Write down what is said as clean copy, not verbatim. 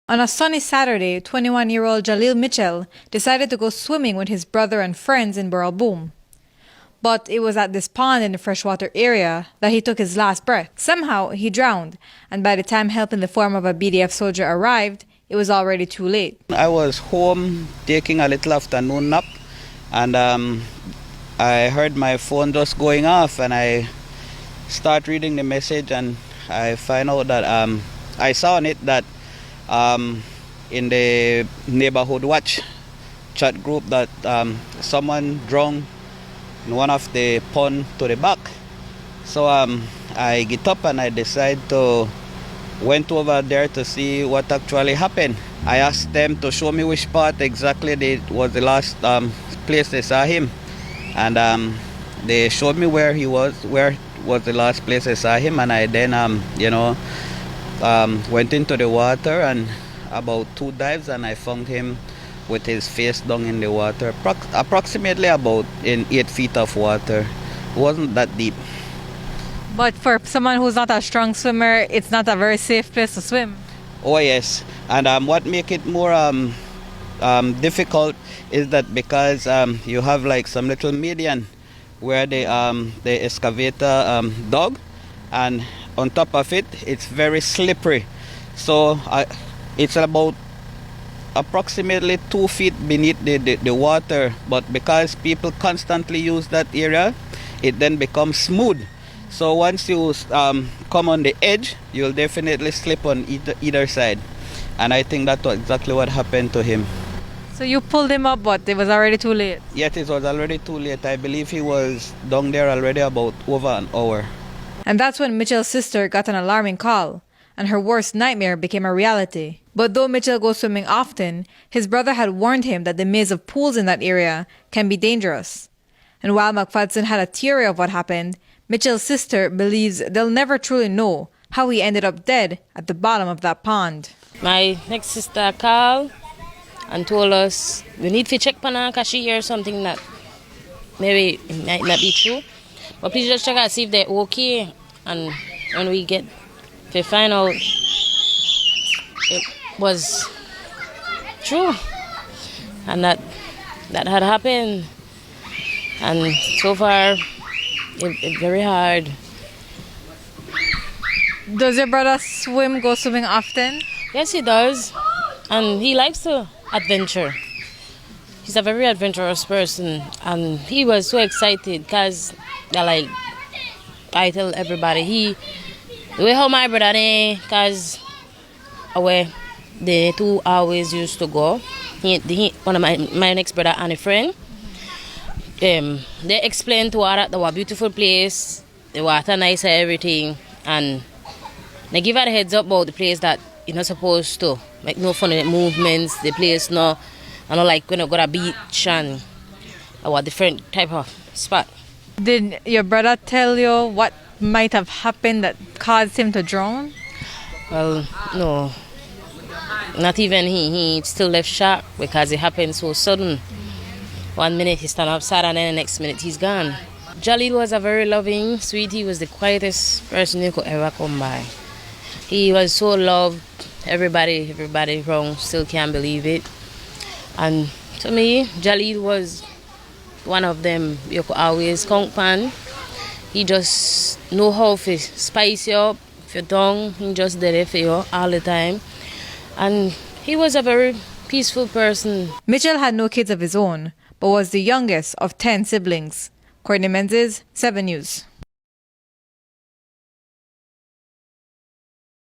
On a sunny Saturday, 21-year-old Jaleel Mitchell decided to go swimming with his brother and friends in Burrel Boom. But it was at this pond in the freshwater area that he took his last breath. Somehow, he drowned, and by the time help in the form of a BDF soldier arrived, it was already too late. I was home taking a little afternoon nap, and I heard my phone just going off, and I start reading the message, and I find out that I saw on it that in the neighborhood watch chat group that someone drowned in one of the pond to the back. So I get up and I decide to went over there to see what actually happened. I asked them to show me which part exactly was the last place they saw him, and they showed me where was the last place I saw him, and I then went into the water, and about 2 dives, and I found him with his face down in the water, approximately about in 8 feet of water. It wasn't that deep. But for someone who's not a strong swimmer, it's not a very safe place to swim. Oh yes, and what makes it more difficult is that because you have like some little median where the excavator dug, and on top of it, it's very slippery. So it's about approximately 2 feet beneath the water, but because people constantly use that area, it then becomes smooth. So once you come on the edge, you'll definitely slip on either side. And I think that's exactly what happened to him. So you pulled him up, but it was already too late? Yes, it was already too late. I believe he was down there already about over an hour. And that's when Mitchell's sister got an alarming call, and her worst nightmare became a reality. But though Mitchell goes swimming often, his brother had warned him that the maze of pools in that area can be dangerous. And while McFadzean had a theory of what happened, Mitchell's sister believes they'll never truly know how he ended up dead at the bottom of that pond. My next sister called and told us we need to check on her because she hears something that maybe it might not be true. But please just check out, see if they're okay. And when we get to find out it was true and that had happened. And so far, it's very hard. Does your brother go swimming often? Yes, he does. And he likes to adventure. He's a very adventurous person. And he was so excited because, like, I tell everybody, the way how my brother is, because away, the two always used to go. One of my next brother and a friend, they explained to her that they were a beautiful place, the water nice and everything, and they give her the heads up about the place that you're not supposed to make no funny movements, the place no, I know, like when you go to a beach and a different type of spot. Did your brother tell you what might have happened that caused him to drown? Well, no, not even he still left shocked because it happened so sudden. 1 minute he stand outside and then the next minute he's gone. Jaleel was a very loving, sweet, he was the quietest person you could ever come by. He was so loved, everybody around still can't believe it. And to me, Jaleel was one of them you could always count on. He just know how to spice you up. If you're down, he just did it for you all the time. And he was a very peaceful person. Mitchell had no kids of his own, but was the youngest of 10 siblings. Courtney Menzies, 7 News.